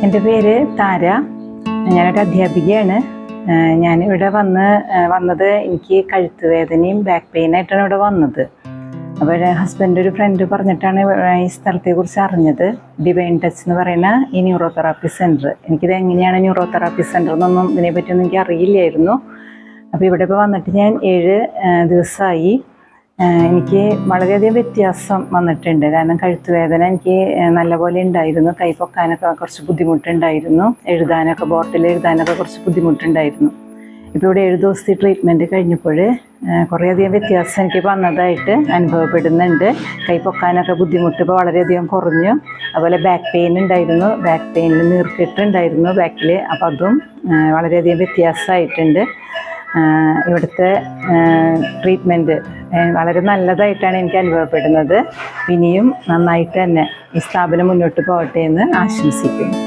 എൻ്റെ പേര് താര. ഞാനൊരു അധ്യാപികയാണ്. ഞാനിവിടെ വന്നത് എനിക്ക് കഴുത്ത് വേദനയും ബാക്ക് പെയിനായിട്ടാണ് ഇവിടെ വന്നത്. അപ്പോൾ ഹസ്ബൻഡ് ഒരു ഫ്രണ്ട് പറഞ്ഞിട്ടാണ് ഈ സ്ഥലത്തെക്കുറിച്ച് അറിഞ്ഞത്. ഡിവൈൻ ടച്ച് എന്ന് പറയുന്ന ഈ ന്യൂറോതെറാപ്പി സെൻറ്റർ. എനിക്കിത് എങ്ങനെയാണ് ന്യൂറോതെറാപ്പി സെൻറ്റർ എന്നൊന്നും ഇതിനെപ്പറ്റിയൊന്നും എനിക്ക് അറിയില്ലായിരുന്നു. അപ്പോൾ ഇവിടെ ഇപ്പോൾ വന്നിട്ട് ഞാൻ 7 ദിവസമായി. എനിക്ക് വളരെയധികം വ്യത്യാസം വന്നിട്ടുണ്ട്. കാരണം കഴുത്തുവേദന എനിക്ക് നല്ലപോലെ ഉണ്ടായിരുന്നു. കൈ പൊക്കാനൊക്കെ കുറച്ച് ബുദ്ധിമുട്ടുണ്ടായിരുന്നു. ബോട്ടിൽ എഴുതാനൊക്കെ കുറച്ച് ബുദ്ധിമുട്ടുണ്ടായിരുന്നു. ഇപ്പോൾ ഇവിടെ 7 ദിവസത്തെ ട്രീറ്റ്മെൻറ്റ് കഴിഞ്ഞപ്പോൾ കുറേയധികം വ്യത്യാസം എനിക്ക് വന്നതായിട്ട് അനുഭവപ്പെടുന്നുണ്ട്. കൈ പൊക്കാനൊക്കെ ബുദ്ധിമുട്ട് ഇപ്പോൾ വളരെയധികം കുറഞ്ഞു. അതുപോലെ ബാക്ക് പെയിൻ ഉണ്ടായിരുന്നു. ബാക്ക് പെയിനിൽ നീർക്കെട്ടുണ്ടായിരുന്നു ബാക്കിൽ. അപ്പോൾ അതും വളരെയധികം വ്യത്യാസമായിട്ടുണ്ട്. ഇവിടുത്തെ ട്രീറ്റ്മെൻറ്റ് വളരെ നല്ലതായിട്ടാണ് എനിക്ക് അനുഭവപ്പെടുന്നത്. ഇനിയും നന്നായിട്ട് തന്നെ ഈ സ്ഥാപനം മുന്നോട്ട് പോകട്ടെ എന്ന് ആശംസിക്കുന്നു.